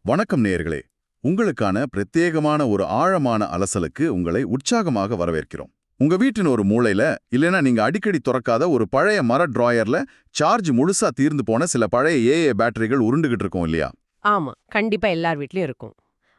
வணக்கம் நேயர்களே. உங்களுக்கான பிரத்யேகமான ஒரு ஆழமான அலசலுக்கு உங்களை உற்சாகமாக வரவேற்கிறோம். உங்க வீட்டின் ஒரு மூலையில இல்லைன்னா நீங்க அடிக்கடி துறக்காத ஒரு பழைய மர டிராயர்ல சார்ஜ் முழுசா தீர்ந்து போன சில பழைய ஏஏ பேட்டரிகள் உருண்டுகிட்டு இருக்கோம் இல்லையா? ஆமா, கண்டிப்பா எல்லார் வீட்லயும் இருக்கும்.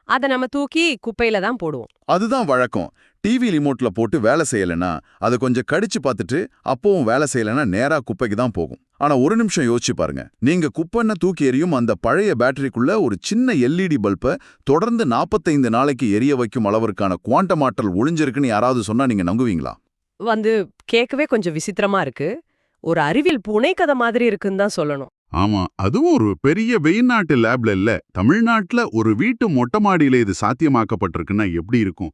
அத நம்ம தூக்கி குப்பையில தான் போடுவோம். அதுதான் வழக்கம். டிவி ரிமோட்ல போட்டு வேலை செய்யலைன்னா அதை கொஞ்சம் கடிச்சு பார்த்துட்டு அப்பவும் வேலை செய்யலைன்னா நேரா குப்பைக்கு தான் போகும். ஆனா ஒரு நிமிஷம் யோசிச்சு பாருங்க. நீங்க குப்பைன்னு தூக்கி எறியும் அந்த பழைய பேட்டரிக்குள்ள ஒரு சின்ன எல்இடி பல்பை தொடர்ந்து 45 நாளைக்கு எரிய வைக்கும் அளவிற்கான குவாண்டம் ஆற்றல் ஒளிஞ்சிருக்குன்னு யாராவது சொன்னா நீங்க நம்புவீங்களா? வந்து கேட்கவே கொஞ்சம் விசித்திரமா இருக்கு. ஒரு அறிவியல் புனைகதை மாதிரி இருக்குன்னு தான் சொல்லணும். ஆமா, அதுவும் ஒரு பெரிய வெளிநாட்டு லேப்ல இல்ல, தமிழ்நாட்டுல ஒரு வீட்டு மொட்டை மாடியில இது சாத்தியமாக்கப்பட்டிருக்குன்னா எப்படி இருக்கும்?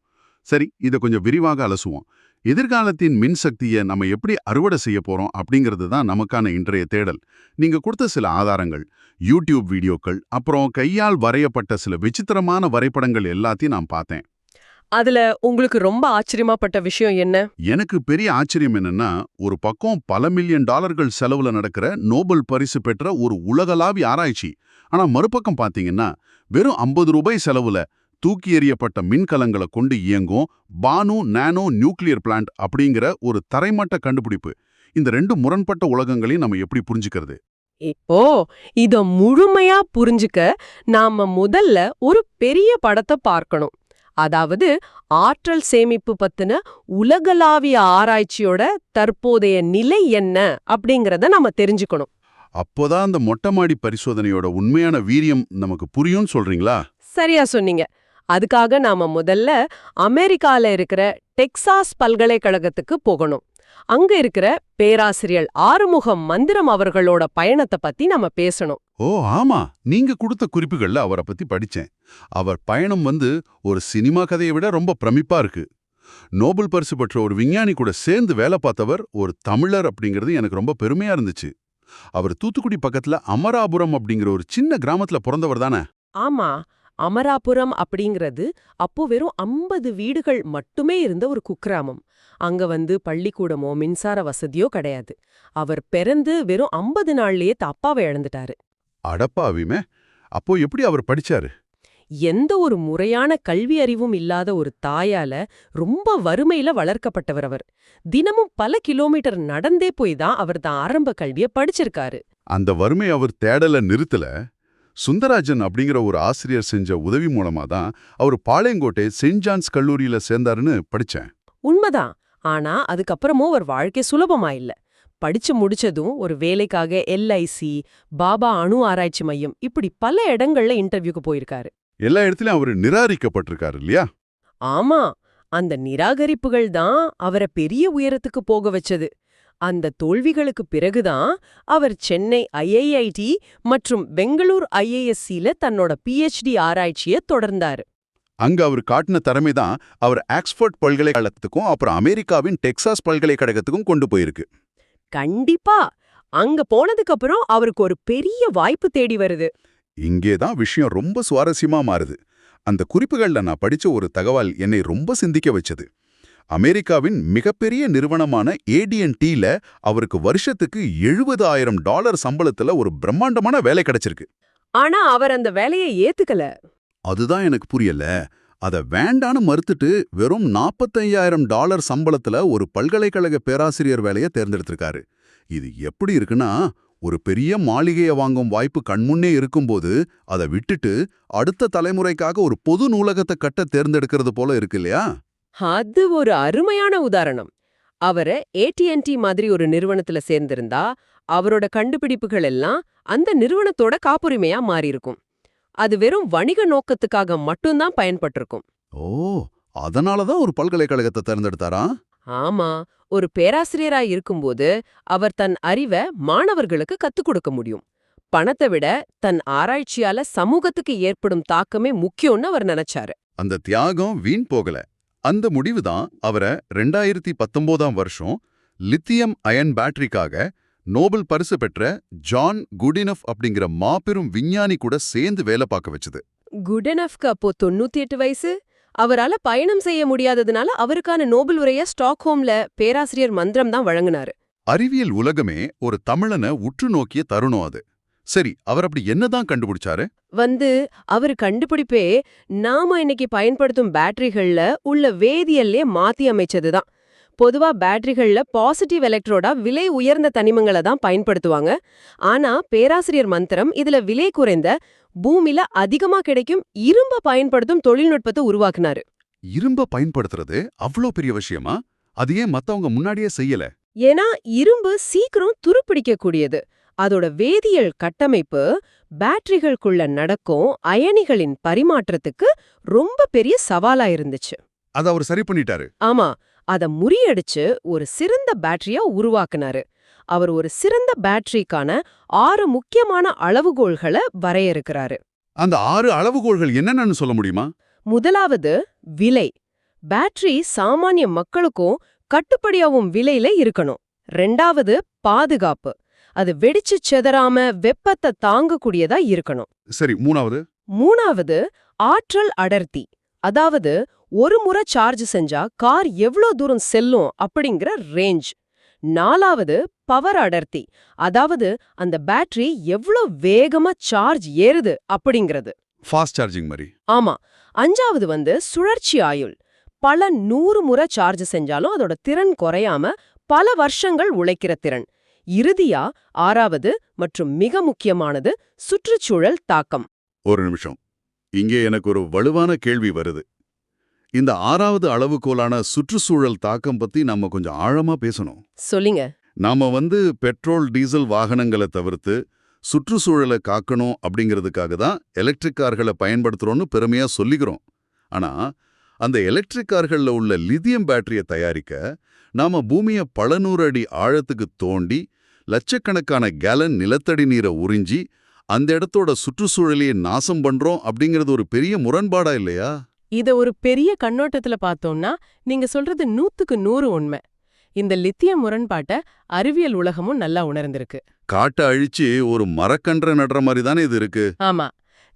சரி, இதை கொஞ்சம் விரிவாக அலசுவோம். எதிர்காலத்தின் மின்சக்தியை நம்ம எப்படி அறுவடை செய்ய போறோம் அப்படிங்கிறது தான் நமக்கான இன்றைய தேடல். நீங்க கொடுத்த சில ஆதாரங்கள், யூடியூப் வீடியோக்கள், அப்புறம் கையால் வரையப்பட்ட சில விசித்திரமான வரைபடங்கள் எல்லாத்தையும் நான் பார்த்தேன். அதுல உங்களுக்கு ரொம்ப ஆச்சரியமாப்பட்ட விஷயம் என்ன? எனக்கு பெரிய ஆச்சரியம் என்னன்னா, ஒரு பக்கம் பல மில்லியன் டாலர்கள் செலவுல நடக்கிற நோபல் பரிசு பெற்ற ஒரு உலகளாவிய ஆராய்ச்சி. ஆனா மறுபக்கம் பாத்தீங்கன்னா, வெறும் 50 ரூபாய் செலவுல தூக்கி எறியப்பட்ட மின்கலங்களை கொண்டு இயங்கும் பானு நானோ நியூக்ளியர் பிளான்ட் அப்படிங்கிற ஒரு தரைமட்ட கண்டுபிடிப்பு. இந்த ரெண்டு முரண்பட்ட உலகங்களையும் நம்ம எப்படி புரிஞ்சுக்கிறது? இப்போ இத முழுமையா புரிஞ்சுக்க நாம முதல்ல ஒரு பெரிய படத்தை பார்க்கணும். அதாவது ஆற்றல் சேமிப்பு பத்தின உலகளாவிய ஆராய்ச்சியோட தற்போதைய நிலை என்ன அப்படிங்கறத நம்ம தெரிஞ்சுக்கணும். அப்போதான் அந்த மொட்டை மாடி பரிசோதனையோட உண்மையான வீரியம் நமக்கு புரியும்னு சொல்றீங்களா? சரியா சொன்னீங்க. அதுக்காக நாம முதல்ல அமெரிக்கால இருக்கிற டெக்சாஸ் பல்கலைக்கழகத்துக்கு போகணும். அங்க இருக்கிற பேராசிரியர் ஆறுமுகம் மந்திரம் அவர்களோட பயணத்தை பத்தி நம்ம பேசணும். ஓ ஆமா, நீங்க கொடுத்த குறிப்புகள்ல அவரை பத்தி படிச்சேன். அவர் பயணம் ஒரு சினிமா கதையை விட ரொம்ப பிரமிப்பா இருக்கு. நோபல் பரிசு பெற்ற ஒரு விஞ்ஞானி கூட சேர்ந்து வேலை பார்த்தவர் ஒரு தமிழர் அப்படிங்கிறது எனக்கு ரொம்ப பெருமையா இருந்துச்சு. அவர் தூத்துக்குடி பக்கத்துல அமராபுரம் அப்படிங்கிற ஒரு சின்ன கிராமத்துல பிறந்தவர் தானே? ஆமா, அமராபுரம் அப்படிங்கிறது அப்போ வெறும் 50 வீடுகள் மட்டுமே இருந்த ஒரு குக்கிராமம். அங்க பள்ளிக்கூடமோ மின்சார வசதியோ கிடையாது. அவர் பிறந்து வெறும் 50 நாள்லயே அப்பாவை இழந்துட்டாரு. அடப்பாவிமே, அப்போ எப்படி அவர் படிச்சாரு? எந்த ஒரு முறையான கல்வி அறிவும் இல்லாத ஒரு தாயால ரொம்ப வறுமையில வளர்க்கப்பட்டவர் அவர். தினமும் பல கிலோமீட்டர் நடந்தே போய் தான் அவர் தான் ஆரம்ப கல்வியை படிச்சிருக்காரு. அந்த வறுமை அவர் தேடல நிறுத்தல. சுந்தராஜன் அப்படிங்கிற ஒரு ஆசிரியர் செஞ்ச உதவி மூலமா தான் அவர் பாளையங்கோட்டை செயின்ட் ஜான்ஸ் கல்லூரியில சேர்ந்தாருன்னு படிச்சேன். உண்மைதான். ஆனா அதுக்கப்புறமும் அவர் வாழ்க்கை சுலபமா இல்ல. படிச்சு முடிச்சதும் ஒரு வேலைக்காக எல்ஐசி, பாபா அணு ஆராய்ச்சி மையம் இப்படி பல இடங்கள்ல இன்டர்வியூக்கு போயிருக்காரு. எல்லா இடத்துலயும் அவர் நிராகரிக்கப்பட்டிருக்காரு இல்லையா? ஆமா, அந்த நிராகரிப்புகள் தான் அவரை பெரிய உயரத்துக்கு போக வச்சது. அந்த தோல்விகளுக்கு பிறகுதான் அவர் சென்னை ஐஐஐடி மற்றும் பெங்களூர் ஐஏஎஸ்சில தன்னோட பிஹெச்டி ஆராய்ச்சியை தொடர்ந்தாரு. அங்க அவர் காட்டின திறமை தான் அவர் ஆக்ஸ்போர்ட் பல்கலைக்கழகத்துக்கும் அப்புறம் அமெரிக்காவின் டெக்சாஸ் பல்கலைக்கழகத்துக்கும் கொண்டு போயிருக்கு. கண்டிப்பா. அங்க போனதுக்கு அப்புறம் அவருக்கு ஒரு பெரிய வாய்ப்பு தேடி வருது. இங்கேதான் விஷயம் ரொம்ப சுவாரஸ்யமா மாறுது. அந்த குறிப்புகள்ல நான் படிச்ச ஒரு தகவல் என்னை ரொம்ப சிந்திக்க வச்சது. அமெரிக்காவின் மிகப்பெரிய நிறுவனமான AT&Tல அவருக்கு வருஷத்துக்கு $70,000 சம்பளத்துல ஒரு பிரம்மாண்டமான வேலை கிடைச்சிருக்கு. ஆனா அவர் அந்த வேலையை ஏத்துக்கல. அதுதான் எனக்கு புரியல. அத வேண்டான்னு மறுத்துட்டு வெறும் $45,000 சம்பளத்துல ஒரு பல்கலைக்கழக பேராசிரியர் வேலையை தேர்ந்தெடுத்திருக்காரு. இது எப்படி இருக்குன்னா, ஒரு பெரிய மாளிகையை வாங்கும் வாய்ப்பு கண்முன்னே இருக்கும்போது அதை விட்டுட்டு அடுத்த தலைமுறைக்காக ஒரு பொது நூலகத்தை கட்ட தேர்ந்தெடுக்கிறது போல இருக்கு இல்லையா? அது ஒரு அருமையான உதாரணம். அவரை AT&T மாதிரி ஒரு நிறுவனத்துல சேர்ந்திருந்தா அவரோட கண்டுபிடிப்புகள் எல்லாம் அந்த நிறுவனத்தோட காப்புரிமையா மாறியிருக்கும். அது வெறும் வணிக நோக்கத்துக்காக மட்டும்தான் பயன்பட்டிருக்கும். ஓ, அதனாலதான் ஒரு பல்கலைக்கழகத்தை தேர்ந்தெடுத்தாரா? ஆமா, ஒரு பேராசிரியரா இருக்கும்போது அவர் தன் அறிவை மாணவர்களுக்கு கத்துக் கொடுக்க முடியும். பணத்தை விட தன் ஆராய்ச்சியால சமூகத்துக்கு ஏற்படும் தாக்கமே முக்கியம்னு அவர் நினைச்சாரு. அந்த தியாகம் வீண் போகல. அந்த முடிவு தான் அவரை 2019ஆம் வருஷம் லித்தியம் அயன் பேட்டரிக்காக நோபல் பரிசு பெற்ற ஜான் குடினஃப் அப்படிங்கிற மாபெரும் விஞ்ஞானி கூட சேர்ந்து வேலை பார்க்க வச்சது. குடெனஃப்க்கு அப்போ 98 வயசு. அவரால பயணம் செய்ய முடியாததுனால அவருக்கான நோபல் உரைய ஸ்டாக்ஹோம்ல பேராசிரியர் மந்திரம் தான் வழங்கினாரு. அறிவியல் உலகமே ஒரு தமிழனை உற்று நோக்கிய தருணம் அது. சரி, அவர் அப்படி என்னதான் கண்டுபிடிச்சாரு? அவர் கண்டுபிடிப்பே நாம இன்னைக்கு பயன்படுத்தும் பேட்டரிகள்ல உள்ள வேதியியல்லே மாத்தி அமைச்சதுதான். பொதுவா பேட்டரிகள்ல பாசிட்டிவ் எலக்ட்ரோடா விலை உயர்ந்த தனிமங்களை தான் பயன்படுத்துவாங்க. ஆனா பேராசிரியர் மந்திரம் இதுல விலை குறைந்த, பூமியில அதிகமா கிடைக்கும் இரும்ப பயன்படுத்தும் தொழில்நுட்பத்தை உருவாக்குனாரு. இரும்ப பயன்படுத்துறது அவ்ளோ பெரிய விஷயமா? அது ஏன் மத்தவங்க முன்னாடியே செய்யல? ஏன்னா இரும்பு சீக்கிரம் துருப்பிடிக்கக்கூடியது. அதோட வேதியியல் கட்டமைப்பு பேட்டரிகளுக்குள்ள நடக்கும் அயனிகளின் பரிமாற்றத்துக்கு ரொம்ப பெரிய சவாலா இருந்துச்சு. அத அவர் சரி பண்ணிட்டாரு. ஆமா, அத முறியடிச்சு ஒரு சிறந்த பேட்டரியா உருவாக்குனாரு. அவர் ஒரு சிறந்த பேட்டரிக்கான 6 முக்கியமான அளவுகோல்களை வரையறுக்கிறாரு. அந்த 6 அளவுகோல்கள் என்னென்னு சொல்ல முடியுமா? முதலாவது விலை. பேட்டரி சாமானிய மக்களுக்கும் கட்டுப்படியாகும் விலையில இருக்கணும். 2வது பாதுகாப்பு. அது வெடிச்சு செதறாம வெப்பத்தை தாங்கக்கூடியதா இருக்கணும். சரி, 3வது ஆற்றல் அடர்த்தி. அதாவது ஒரு முறை சார்ஜ் செஞ்சா கார் எவ்ளோ தூரம் செல்லும் அப்படிங்கிற ரேஞ்ச். 4வது பவர் அடர்த்தி. அதாவது அந்த பேட்டரி எவ்ளோ வேகமா சார்ஜ் ஏறுது அப்படிங்கிறது. ஃபாஸ்ட் சார்ஜிங் மாதிரி. ஆமா. 5வது சுழற்சி ஆயுள். பல 100 முறை சார்ஜ் செஞ்சாலும் அதோட திறன் குறையாம பல வருஷங்கள் உழைக்கிற திறன். இறுதியா 6வது மற்றும் மிக முக்கியமானது சுற்றுச்சூழல் தாக்கம். ஒரு நிமிஷம், இங்கே எனக்கு ஒரு வலுவான கேள்வி வருது. இந்த 6வது அளவுகோலான சுற்றுச்சூழல் தாக்கம் பத்தி நாம கொஞ்சம் ஆழமா பேசணும். சொல்லுங்க. நாம பெட்ரோல் டீசல் வாகனங்களை தவிர்த்து சுற்றுச்சூழலை காக்கணும் அப்படிங்கிறதுக்காக தான் எலக்ட்ரிக் கார்களை பயன்படுத்துறோம்னு பெருமையா சொல்லிக்கிறோம். ஆனா அந்த எலக்ட்ரிக் கார்கள்ல உள்ள லித்தியம் பேட்டரியை தயாரிக்க நாம பூமியை பல 100 அடி ஆழத்துக்கு தோண்டி லட்சக்கணக்கான கேலன் நிலத்தடி நீரை உறிஞ்சி அந்த இடத்தோட சுற்றுச்சூழலையே நாசம் பண்றோம் அப்படிங்கிறது ஒரு பெரிய முரண்பாடா இல்லையா? இத ஒரு பெரிய கண்ணோட்டத்துல பார்த்தோம்னா நீங்க சொல்றது 100க்கு 100 உண்மை. இந்த லித்தியம் முரண்பாட்ட அறிவியல் உலகமும் நல்லா உணர்ந்திருக்கு. காட்டை அழிச்சு ஒரு மரக்கன்ற நடுற மாதிரி தானே இது இருக்கு. ஆமா,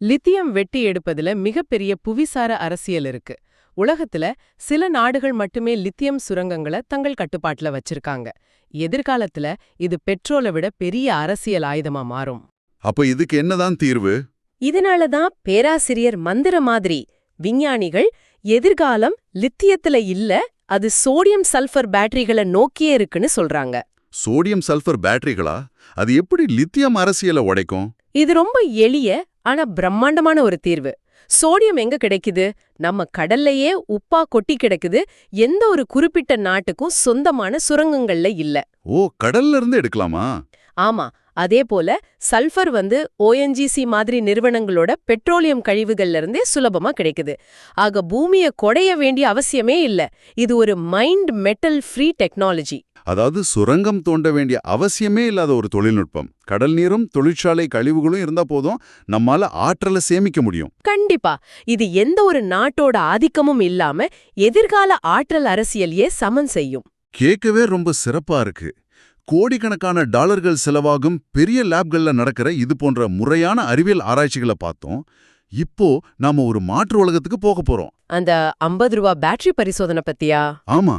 லித்தியம் வெட்டி எடுப்பதுல மிகப்பெரிய புவிசார அரசியல் இருக்கு. உலகத்துல சில நாடுகள் மட்டுமே லித்தியம் சுரங்கங்களை தங்கள் கட்டுப்பாட்டுல வச்சிருக்காங்க. எதிர்காலத்துல இது பெட்ரோலை விட பெரிய அரசியல் ஆயுதமா மாறும். அப்ப இதுக்கு என்னதான் தீர்வு? இதனாலதான் பேராசிரியர் மந்திர மாதிரி விஞ்ஞானிகள் எதிர்காலம் லித்தியத்துல இல்ல, அது சோடியம் சல்பர் பேட்டரிகளை நோக்கியே இருக்குன்னு சொல்றாங்க. சோடியம் சல்பர் பேட்டரிகளா? அது எப்படி லித்தியம் அரசியலை உடைக்கும்? இது ரொம்ப எளிய ஆனா பிரம்மாண்டமான ஒரு தீர்வு. சோடியம் எங்க கிடைக்குது? நம்ம கடல்லையே உப்பா கொட்டி கிடக்குது. எந்த ஒரு குறிப்பிட்ட நாட்டுக்கும் சொந்தமான சுரங்கங்கள்ல இல்ல. ஓ, கடல்ல இருந்து எடுக்கலாமா? ஆமா. அதே போல சல்பர் ONGC மாதிரி நிறுவனங்களோட பெட்ரோலியம் கழிவுகள்ல இருந்தே சுலபமா கிடைக்குது. ஆக பூமியை கொடைய வேண்டிய அவசியமே இல்ல. இது ஒரு மைண்ட் மெட்டல் ஃப்ரீ டெக்னாலஜி. அதாவது சுரங்கம் தோண்ட வேண்டிய அவசியமே இல்லாத ஒரு தொழில்நுட்பம். கடல் நீரும் தொழிற்சாலை கழிவுகளும் இருந்தா போதும், நம்மால ஆற்றலை சேமிக்க முடியும். கண்டிப்பா. இது எந்த ஒரு நாட்டோட ஆதிக்கமும் இல்லாம எதிர்கால ஆற்றல் அரசியலையே சமன் செய்யும். கேட்கவே ரொம்ப சிறப்பா இருக்கு. கோடிக்கணக்கான டாலர்கள் செலவாகும் பெரிய லேப்கள்ல நடக்கிற இது போன்ற முறையான அறிவியல் ஆராய்ச்சிகளை பார்த்தோம். இப்போ நாம ஒரு மாற்று உலகத்துக்கு போக போறோம். அந்த 50 ரூபா பேட்டரி பரிசோதனை பத்தியா? ஆமா,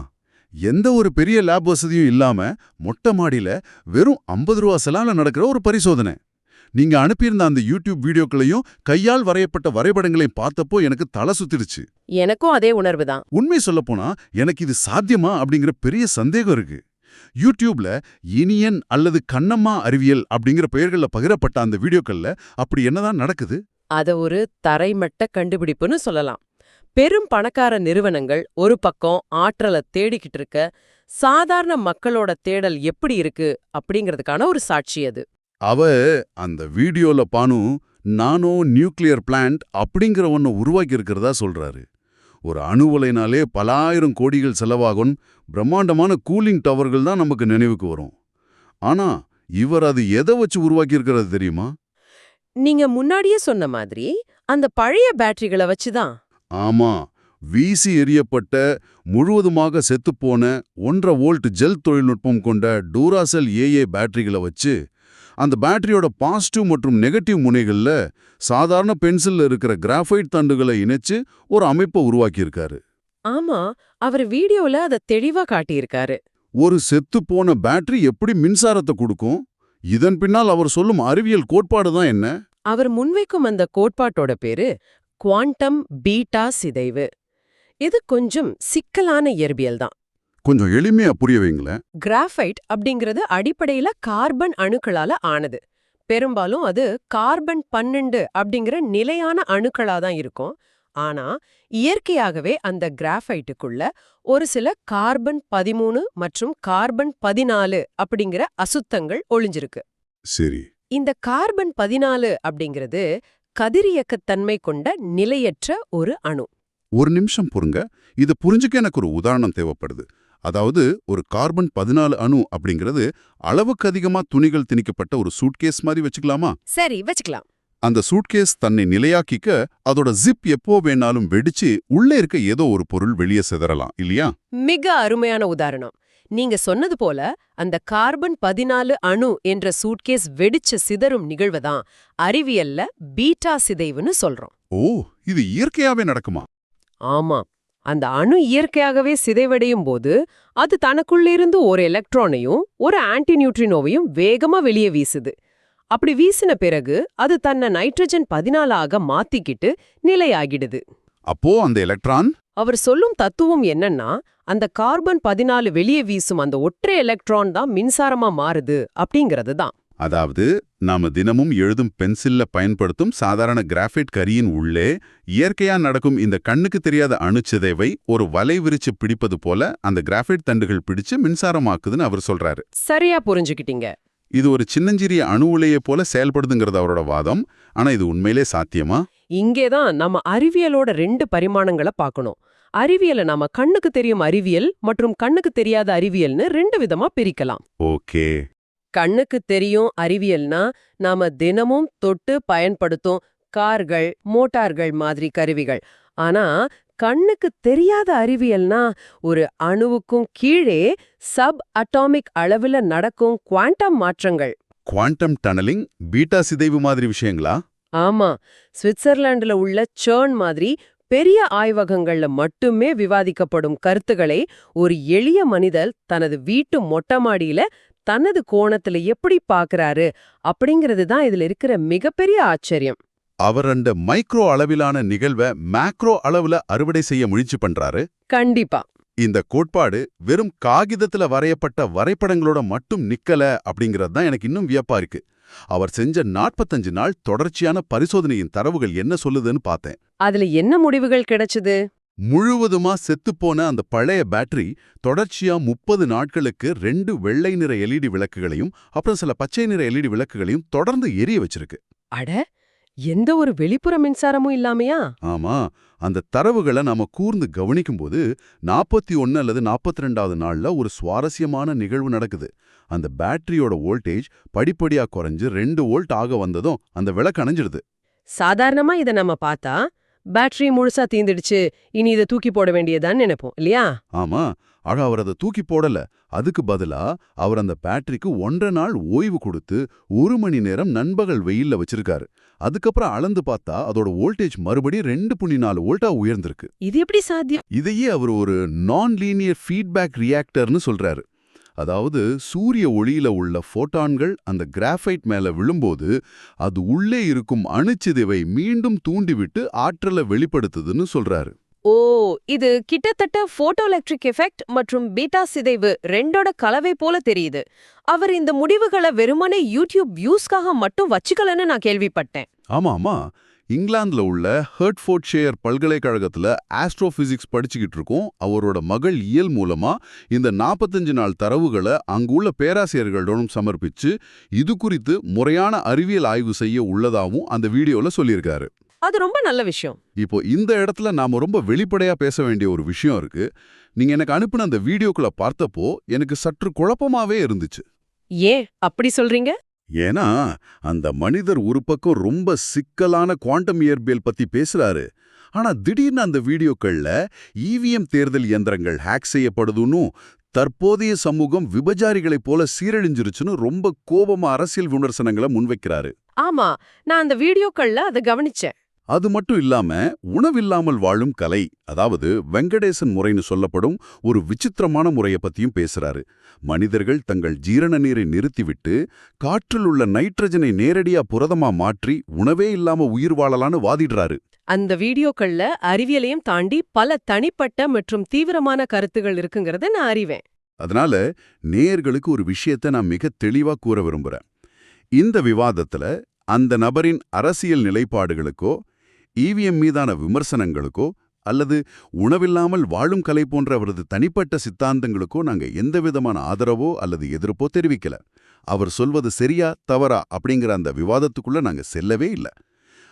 எந்த ஒரு பெரிய லேப் வசதியும் இல்லாம மொட்டை மாடியில வெறும் 50 ரூபா செலால நடக்கிற ஒரு பரிசோதனை. நீங்க அனுப்பியிருந்த அந்த யூடியூப் வீடியோக்களையும் கையால் வரையப்பட்ட வரைபடங்களையும் பார்த்தப்போ எனக்கு தலை சுத்திடுச்சு. எனக்கும் அதே உணர்வு தான். உண்மை சொல்லப்போனா எனக்கு இது சாத்தியமா அப்படிங்கிற பெரிய சந்தேகம் இருக்கு. யூடியூப்ல இனியன் அல்லது கண்ணம்மா அறிவியல் அப்படிங்கிற பெயர்கள்ல பகிரப்பட்ட அந்த வீடியோக்கள்ல அப்படி என்னதான் நடக்குது? அத ஒரு தரைமட்ட கண்டுபிடிப்புன்னு சொல்லலாம். பெரும் பணக்கார நிறுவனங்கள் ஒரு பக்கம் ஆற்றலை தேடிக்கிட்டு இருக்க, சாதாரண மக்களோட தேடல் எப்படி இருக்கு அப்படிங்கிறதுக்கான ஒரு சாட்சி அது. அந்த வீடியோல பானு நானோ நியூக்ளியர் பிளான்ட் அப்படிங்கிற ஒன்ன உருவாக்கி இருக்கிறதா சொல்றாரு. ஒரு அணு உலைனாலே பல ஆயிரம் கோடிகள் செலவாகும் பிரம்மாண்டமான கூலிங் டவர்கள் தான் நமக்கு நினைவுக்கு வரும். ஆனா இவர் அது எதை வச்சு உருவாக்கி இருக்கிறது தெரியுமா? நீங்க முன்னாடியே சொன்ன மாதிரி அந்த பழைய பேட்டரிகளை வச்சுதான். ஆமா, வீசி எறியப்பட்ட முழுவதுமாக செத்துப்போன 1.5 வோல்ட் ஜெல் தொழில்நுட்பம் கொண்ட டூராசெல் AA பேட்டரிகளை வச்சு அந்த பேட்டரியோட பாசிட்டிவ் மற்றும் நெகட்டிவ் முனைகள்ல சாதாரண பென்சில்ல இருக்கிற கிராஃபைட் தண்டுகளை இணைச்சு ஒரு அமைப்பை உருவாக்கியிருக்காரு. ஆமா, அவர் வீடியோல அதை தெளிவா காட்டியிருக்காரு. ஒரு செத்துப்போன பேட்டரி எப்படி மின்சாரத்தை கொடுக்கும், இதன் பின்னால் அவர் சொல்லும் அறிவியல் கோட்பாடு தான் என்ன? அவர் முன்வைக்கும் அந்த கோட்பாட்டோட பேரு குவாண்டம் பீட்டா சிதைவு. இது கொஞ்சம் சிக்கலான இயற்பியல் தான். கொஞ்சம் எளிமையா புரிய வைங்களேன். கிராஃபைட் அப்படிங்கிறது அடிப்படையில கார்பன் அணுக்களால ஆனது. பெரும்பாலும் அது கார்பன் 12 அப்படிங்கிற நிலையான அணுக்களா தான் இருக்கும். ஆனா இயற்கையாகவே அந்த கிராஃபைட்டுக்குள்ள ஒரு சில கார்பன் 13 மற்றும் கார்பன் 14 அப்படிங்கிற அசுத்தங்கள் ஒளிஞ்சிருக்கு. சரி. இந்த கார்பன் 14 அப்படிங்கிறது கதிரியக்கத்தன்மை கொண்ட நிலையற்ற ஒரு அணு. ஒரு நிமிஷம் பொறுங்க. இத புரிஞ்சுக்க எனக்கு ஒரு உதாரணம் தேவைப்படுது. அதாவது ஒரு கார்பன் 14 அணு அப்படிங்கிறது அளவுக்கு அதிகமா துணிகள் திணிக்கப்பட்ட ஒரு சூட்கேஸ் மாதிரி வச்சுக்கலாமா? சரி, வச்சுக்கலாம். அந்த சூட்கேஸ் தன்னை நிலையாக்கிக்க அதோட ஜிப் எப்போ வேணாலும் வெடிச்சு உள்ளே இருக்க ஏதோ ஒரு பொருள் வெளியே சிதறலாம் இல்லையா? மிக அருமையான உதாரணம். நீங்க சொன்னது போல அந்த கார்பன் 14 அணு என்ற சூட்கேஸ் வெடிச்சு சிதறும் நிகழ்வுதான் அறிவியல்ல பீட்டா சிதைவுன்னு சொல்றோம். ஓ, இது இயற்கையாவே நடக்குமா? ஆமா, அந்த அணு இயற்கையாகவே சிதைவடையும் போது அது தனக்குள்ளிருந்து ஒரு எலக்ட்ரானையும் ஒரு ஆன்டி நியூட்ரினோவையும் வேகமா வெளியே வீசுது. அப்படி வீசின பிறகு அது தன்னை நைட்ரஜன் 14 மாத்திக்கிட்டு நிலையாகிடுது. அப்போ அந்த எலக்ட்ரான்? அவர் சொல்லும் தத்துவம் என்னன்னா, அந்த கார்பன் 14 வெளியே வீசும் அந்த ஒற்றை எலக்ட்ரான் தான் மின்சாரமா மாறுது அப்படிங்கிறது தான். அதாவது நாம தினமும் எழுதும் பென்சில்ல பயன்படுத்தும் சாதாரண கிராஃபைட் கரியின் உள்ளே இயற்கையா நடக்கும் இந்த கண்ணுக்கு தெரியாத அணுச்சிதைவை ஒரு வலை விரிச்சு பிடிப்பது போல அந்த கிராஃபைட் தண்டுகள் பிடிச்சு மின்சாரமாக்குதுன்னு அவர் சொல்றாரு. சரியா புரிஞ்சுக்கிட்டீங்க. இது ஒரு சின்னஞ்சிறிய அணு உலையை போல செயல்படுதுங்கிறது அவரோட வாதம். ஆனா இது உண்மையிலே சாத்தியமா? இங்கேதான் நம்ம அறிவியலோட 2 பரிமாணங்களை பார்க்கணும். அறிவியலை நாம கண்ணுக்கு தெரியும் அறிவியல் மற்றும் கண்ணுக்கு தெரியாத அறிவியல்னு 2 விதமா பிரிக்கலாம். ஓகே. கண்ணுக்கு தெரியும் அறிவியல்னா நாம தினமும் தொட்டு பயன்படுத்தும் கார்கள், மோட்டார்கள் மாதிரி கருவிகள். ஆனா கண்ணுக்கு தெரியாத அறிவியல்னா ஒரு அணுவுக்கும் கீழே சப் அட்டாமிக் அளவுல நடக்கும் குவாண்டம் மாற்றங்கள். குவாண்டம் டனலிங், பீட்டா சிதைவு மாதிரி விஷயங்களா? ஆமா, சுவிட்சர்லாந்துல உள்ள சர்ன் மாதிரி பெரிய ஆய்வகங்கள்ல மட்டுமே விவாதிக்கப்படும் கருத்துக்களை ஒரு எளிய மனிதர் தனது வீட்டு மொட்டை மாடியில தனது கோணத்துல எப்படி பாக்குறாரு அப்படிங்கிறது தான் இதுல இருக்கிற மிகப்பெரிய ஆச்சரியம். அவர் அந்த மைக்ரோ அளவிலான நிகழ்வை மேக்ரோ அளவுல அறுவடை செய்ய முயற்சி பண்றாரு. கண்டிப்பா. இந்த கோட்பாடு வெறும் காகிதத்துல வரையப்பட்ட வரைபடங்களோட மட்டும் நிக்கல அப்படிங்கிறது தான் எனக்கு இன்னும் வியப்பா இருக்கு. அவர் செஞ்ச 45 நாள் தொடர்ச்சியான பரிசோதனையின் தரவுகள் என்ன சொல்லுதுன்னு பார்த்தேன். அதுல என்ன முடிவுகள் கிடைச்சது? முழுவதுமா செத்துப்போன அந்த பழைய பேட்டரி தொடர்ச்சியா 30 நாட்களுக்கு 2 வெள்ளை நிற எல்இடி விளக்குகளையும் அப்புறம் சில பச்சை நிற எல்இடி விளக்குகளையும் தொடர்ந்து எரிய வச்சிருக்கு. அட, எந்த ஒரு வெளிப்புற மின்சாரமும் இல்லாமையா? ஆமா, அந்த தரவுகளை நாம கூர்ந்து கவனிக்கும்போது 41 அல்லது 42வது நாள்ல ஒரு சுவாரஸ்யமான நிகழ்வு நடக்குது. அந்த பேட்டரியோட வோல்டேஜ் படிப்படியா குறைஞ்சு 2 வோல்ட் ஆக வந்ததும் அந்த விளக்கு அணைஞ்சிடுது. சாதாரணமா இத நம்ம பார்த்தா பேட்டரி முழுசா தீந்துடுச்சு, இனி இதை தூக்கி போட வேண்டியதான்னு நினைப்போம் இல்லையா? ஆமா, ஆனா அவர் அதை தூக்கி போடல. அதுக்கு பதிலா அவர் அந்த பேட்டரிக்கு 1.5 நாள் ஓய்வு கொடுத்து 1 மணி நேரம் நண்பகல் வெயில்ல வச்சிருக்காரு. அதுக்கப்புறம் அளந்து பார்த்தா அதோட வோல்டேஜ் மறுபடியும் 2.4 வோல்ட்டா உயர்ந்திருக்கு. இது எப்படி சாத்தியம்? இதையே அவர் ஒரு நான் லீனியர் ஃபீட்பேக் ரியாக்டர்னு சொல்றாரு. அதாவது சூரிய ஒளியில உள்ள ஃபோட்டான்கள் அந்த கிராஃபைட் மேல விழும்போது அது உள்ளே இருக்கும் அணுச்சிதைவை மீண்டும் தூண்டிவிட்டு ஆற்றலை வெளிப்படுத்துதுன்னு சொல்றாரு. ஓ, இது கிட்டத்தட்ட போட்டோ எலக்ட்ரிக் எஃபெக்ட் மற்றும் பீட்டா சிதைவு 2ஓட கலவை போல தெரியுது. அவர் இந்த முடிவுகளை வெறுமனே யூடியூப் வியூஸ்க்காக மட்டும் வச்சுக்கலன்னு நான் கேள்விப்பட்டேன். ஆமா, இங்கிலாந்துல உள்ள ஹெர்ட்ஃபோர்ட்ஷையர் பல்கலைக்கழகத்துல ஆஸ்ட்ரோபிசிக்ஸ் படிச்சுக்கிட்டு இருக்கோம். அவரோட மகள் இயல் மூலமா இந்த 45 நாள் தரவுகளை அங்குள்ள பேராசிரியர்களிடம் சமர்ப்பிச்சு இது குறித்து முறையான அறிவியல் ஆய்வு செய்ய உள்ளதாவும் அந்த வீடியோல சொல்லியிருக்காரு. அது ரொம்ப நல்ல விஷயம். இப்போ இந்த இடத்துல நாம ரொம்ப வெளிப்படையா பேச வேண்டிய ஒரு விஷயம் இருக்கு. நீங்க எனக்கு அனுப்பின அந்த வீடியோக்களை பார்த்தப்போ எனக்கு சற்று குழப்பமாவே இருந்துச்சு. ஏன் அப்படி சொல்றீங்க? ஏன்னா அந்த மனிதர் ஒரு பக்கம் ரொம்ப சிக்கலான குவாண்டம் இயற்பியல் பத்தி பேசுறாரு. ஆனா திடீர்னு அந்த வீடியோக்கள்ல இவிஎம் தேர்தல் இயந்திரங்கள் ஹேக் செய்யப்படுதுன்னு, தற்போதைய சமூகம் விபச்சாரிகளைப் போல சீரழிஞ்சிருச்சுன்னு ரொம்ப கோபமா அரசியல் விமர்சனங்களை முன்வைக்கிறாரு. ஆமா, நான் அந்த வீடியோக்கள்ல அதை கவனிச்சேன். அது மட்டும் இல்லாம உணவில்லாமல் வாழும் கலை, அதாவது வெங்கடேசன் முறைன்னு சொல்லப்படும் ஒரு விசித்திரமான முறைய பத்தியும் பேசுறாரு. மனிதர்கள் தங்கள் ஜீரண நீரை நிறுத்திவிட்டு காற்றில் உள்ள நைட்ரஜனை நேரடியா புரதமா மாற்றி உணவே இல்லாம உயிர் வாழலான்னு வாதிடுறாரு. அந்த வீடியோக்கள்ல அறிவியலையும் தாண்டி பல தனிப்பட்ட மற்றும் தீவிரமான கருத்துகள் இருக்குங்கிறத நான் அறிவேன். அதனால நேயர்களுக்கு ஒரு விஷயத்தை நான் மிக தெளிவா கூற விரும்புறேன். இந்த விவாதத்துல அந்த நபரின் அரசியல் நிலைப்பாடுகளுக்கோ ஈவிஎம் மீதான விமர்சனங்களுக்கோ அல்லது உணவில்லாமல் வாழும் கலை போன்ற அவரது தனிப்பட்ட சித்தாந்தங்களுக்கோ நாங்க எந்தவிதமான ஆதரவோ அல்லது எதிர்ப்போ தெரிவிக்கல. அவர் சொல்வது சரியா தவறா அப்படிங்கிற அந்த விவாதத்துக்குள்ள நாங்க செல்லவே இல்லை.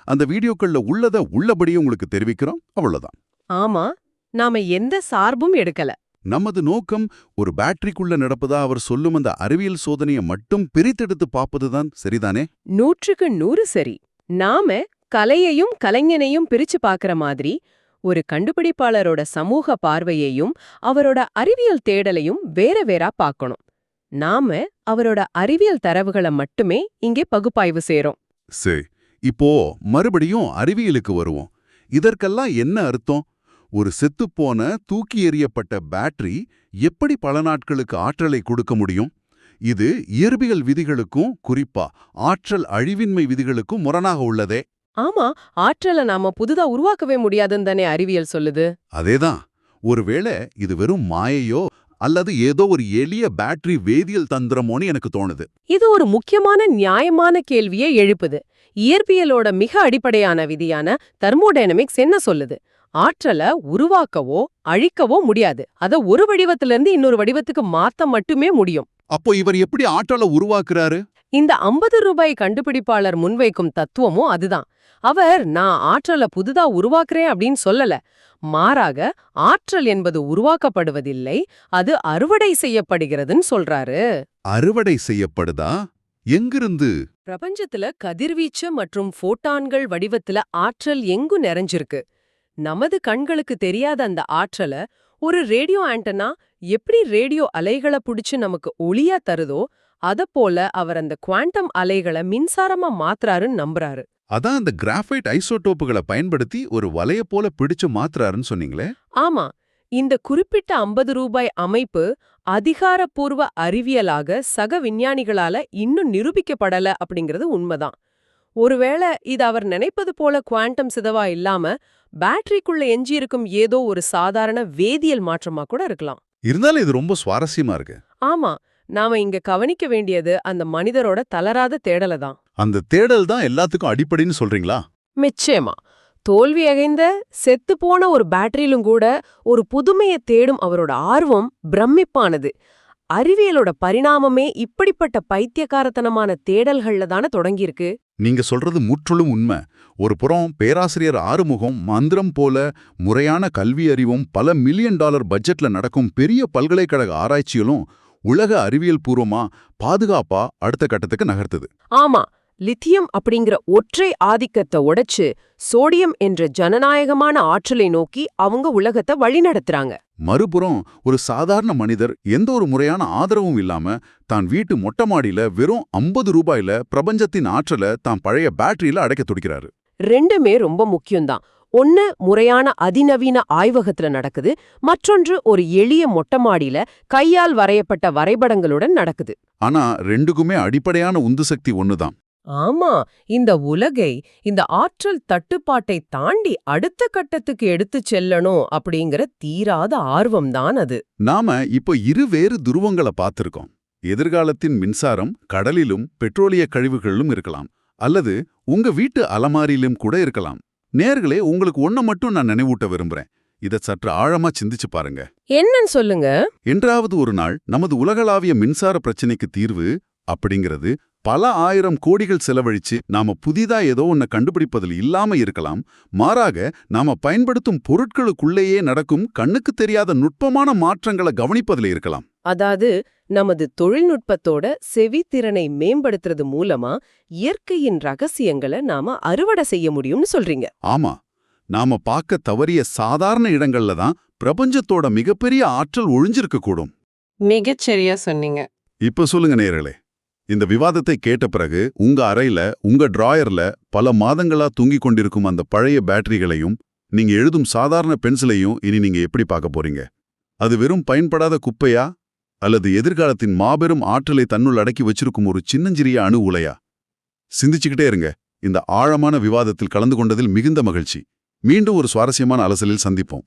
அந்த வீடியோக்கள்ல உள்ளத உள்ளபடியே உங்களுக்கு தெரிவிக்கிறோம், அவ்வளவுதான். ஆமா, நாம எந்த சார்பும் எடுக்கல. நமது நோக்கம் ஒரு பேட்டரிக்குள்ள நடப்பதா அவர் சொல்லும் அந்த அறிவியல் சோதனையை மட்டும் பிரித்தெடுத்து பார்ப்பதுதான். சரிதானே? 100க்கு 100 சரி. நாம கலையையும் கலைஞனையும் பிரிச்சு பார்க்கற மாதிரி ஒரு கண்டுபிடிப்பாளரோட சமூக பார்வையையும் அவரோட அறிவியல் தேடலையும் வேற வேறா பார்க்கணும். நாம அவரோட அறிவியல் தரவுகளை மட்டுமே இங்கே பகுப்பாய்வு செய்றோம். சரி, இப்போ மறுபடியும் அறிவியலுக்கு வருவோம். இதற்கெல்லாம் என்ன அர்த்தம்? ஒரு செத்துப்போன தூக்கி எறியப்பட்ட பேட்டரி எப்படி பல நாட்களுக்கு ஆற்றலை கொடுக்க முடியும்? இது இயற்பியல் விதிகளுக்கும் குறிப்பா ஆற்றல் அழிவின்மை விதிகளுக்கும் முரணாக உள்ளதே. ஆமா, ஆற்றலை நாம புதுதா உருவாக்கவே முடியாதுன்னு தானே அறிவியல் சொல்லுது. அதேதான். ஒருவேளை இது வெறும் மாயையோ அல்லது ஏதோ ஒரு எளிய பேட்டரி வேதியியல் தந்திரமோன்னு எனக்கு தோணுது. இது ஒரு முக்கியமான நியாயமான கேள்வியை எழுப்புது. இயற்பியலோட மிக அடிப்படையான விதியான தெர்மோடைனமிக்ஸ் என்ன சொல்லுது? ஆற்றலை உருவாக்கவோ அழிக்கவோ முடியாது. அத ஒரு வடிவத்திலிருந்து இன்னொரு வடிவத்துக்கு மாத்த மட்டுமே முடியும். அப்போ இவர் எப்படி ஆற்றலை உருவாக்குறாரு? இந்த 50 ரூபாய் கண்டுபிடிப்பாளர் முன்வைக்கும் தத்துவமும் அதுதான். அவர் நான் ஆற்றலை புதுதா உருவாக்குறேன் அப்படின்னு சொல்லல. மாறாக ஆற்றல் என்பது உருவாக்கப்படுவதில்லை, அது அறுவடை செய்யப்படுகிறதுன்னு சொல்றாரு. அறுவடை செய்யப்படுதா? எங்கிருந்து? பிரபஞ்சத்துல கதிர்வீச்சு மற்றும் ஃபோட்டான்கள் வடிவத்துல ஆற்றல் எங்கு நிறைஞ்சிருக்கு. நமது கண்களுக்கு தெரியாத அந்த ஆற்றலை ஒரு ரேடியோ ஆண்டனா எப்படி ரேடியோ அலைகளை புடிச்சு நமக்கு ஒளியா தருதோ அதப்போல அவர் அந்த குவாண்டம் அலைகளை மின்சாரமா மாத்துறாருன்னு நம்புறாரு. அதான் அந்த கிராஃபைட் ஐசோடோப்புகளை பயன்படுத்தி ஒரு வலைய போல பிடிச்சு மாத்துறாருன்னு சொன்னீங்களே. ஆமா, இந்த குறிப்பிட்ட 50 ரூபாய் அமைப்பு அதிகாரப்பூர்வ அறிவியலாக சக விஞ்ஞானிகளால இன்னும் நிரூபிக்கப்படல அப்படிங்கிறது உண்மைதான். ஒருவேளை இது அவர் நினைப்பது போல குவாண்டம் சிதவா இல்லாம பேட்டரிக்குள்ள எஞ்சியிருக்கும் ஏதோ ஒரு சாதாரண வேதியியல் மாற்றமா கூட இருக்கலாம். இருந்தாலும் இது ரொம்ப சுவாரஸ்யமா இருக்கு. ஆமா, நாம இங்க கவனிக்க வேண்டியது அந்த மனிதரோட தளராத தேடலை தான். அந்த தேடல் தான் எல்லாத்துக்கும் அடிப்படைன்னு சொல்றீங்களா? நிச்சயமா. தோல்வி அடைந்த செத்து போன ஒரு பேட்டரியிலும் கூட ஒரு புதுமையை தேடும் அவரோட ஆர்வம் பிரமிப்பானது. அறிவியலோட பரிணாமமே இப்படிப்பட்ட பைத்தியக்காரத்தனமான தேடல்கள்ல தானே தொடங்கியிருக்கு. நீங்க சொல்றது முற்றிலும் உண்மை. ஒரு புறம் பேராசிரியர் ஆறுமுகம் மந்திரம் போல முறையான கல்வி அறிவும் பல மில்லியன் டாலர் பட்ஜெட்ல நடக்கும் பெரிய பல்கலைக்கழக ஆராய்ச்சிகளும் உலக அறிவியல் பூர்வமா பாதுகாப்பா அடுத்த கட்டத்துக்கு நகர்த்துது. ஆமா, லித்தியம் அப்படிங்கிற ஒற்றை ஆதிக்கத்தை உடைச்சு சோடியம் என்ற ஜனநாயகமான ஆற்றலை நோக்கி அவங்க உலகத்தை வழிநடத்துறாங்க. மறுபுறம் ஒரு சாதாரண மனிதர் எந்த ஒரு முறையான ஆதரவும் இல்லாம தான் வீட்டு மொட்டை மாடியில வெறும் 50 ரூபாயில பிரபஞ்சத்தின் ஆற்றலை தான் பழைய பேட்டரியில அடைக்க துடிக்கிறாரு. ரெண்டுமே ரொம்ப முக்கியம்தான். ஒன்னு முறையான அதிநவீன ஆய்வகத்துல நடக்குது, மற்றொன்று ஒரு எளிய மொட்டமாடியில கையால் வரையப்பட்ட வரைபடங்களுடன் நடக்குது. ஆனா ரெண்டுக்குமே அடிப்படையான உந்து சக்தி ஒண்ணுதான். ஆமா, இந்த உலகை இந்த ஆற்றல் தட்டுப்பாட்டை தாண்டி அடுத்த கட்டத்துக்கு எடுத்துச் செல்லணும் அப்படிங்கிற தீராத ஆர்வம்தான் அது. நாம இப்போ இருவேறு துருவங்களை பார்த்திருக்கோம். எதிர்காலத்தின் மின்சாரம் கடலிலும் பெட்ரோலிய கழிவுகளிலும் இருக்கலாம், அல்லது உங்க வீட்டு அலமாரியிலும் கூட இருக்கலாம். நேர்களே, உங்களுக்கு ஒன்ன மட்டும் நான் நினைவூட்ட விரும்புறேன். இத சற்று ஆழமா சிந்திச்சு பாருங்க. என்னன்னு சொல்லுங்க. என்றாவது ஒரு நாள் நமது உலகளாவிய மின்சார பிரச்சனைக்கு தீர்வு அப்படிங்கிறது பல ஆயிரம் கோடிகள் செலவழிச்சு நாம புதிதா ஏதோ ஒன்ன கண்டுபிடிப்பதில் இல்லாம இருக்கலாம். மாறாக நாம பயன்படுத்தும் பொருட்களுக்குள்ளேயே நடக்கும் கண்ணுக்கு தெரியாத நுட்பமான மாற்றங்களை கவனிப்பதில் இருக்கலாம். அதாவது நமது தொழில்நுட்பத்தோட செவித்திறனை மேம்படுத்துறது மூலமா இயற்கையின் ரகசியங்களை நாம அறுவடை செய்ய முடியும்னு சொல்றீங்க. ஆமா, நாம பார்க்க தவறிய சாதாரண இடங்கள்ல தான் பிரபஞ்சத்தோட மிகப்பெரிய ஆற்றல் ஒழிஞ்சிருக்க கூடும். மிகச்சரியா சொன்னீங்க. இப்ப சொல்லுங்க நேயர்களே, இந்த விவாதத்தை கேட்ட பிறகு உங்க அறையில உங்க டிராயர்ல பல மாதங்களா தூங்கிக் கொண்டிருக்கும் அந்த பழைய பேட்டரிகளையும் நீங்க எழுதும் சாதாரண பென்சிலையும் இனி நீங்க எப்படி பார்க்க போறீங்க? அது வெறும் பயன்படாத குப்பையா அல்லது எதிர்காலத்தின் மாபெரும் ஆற்றலை தன்னுள் அடக்கி வச்சிருக்கும் ஒரு சின்னஞ்சிறிய அணு உலையா? சிந்திச்சுக்கிட்டே இருங்க. இந்த ஆழமான விவாதத்தில் கலந்து கொண்டதில் மிகுந்த மகிழ்ச்சி. மீண்டும் ஒரு சுவாரஸ்யமான அலசலில் சந்திப்போம்.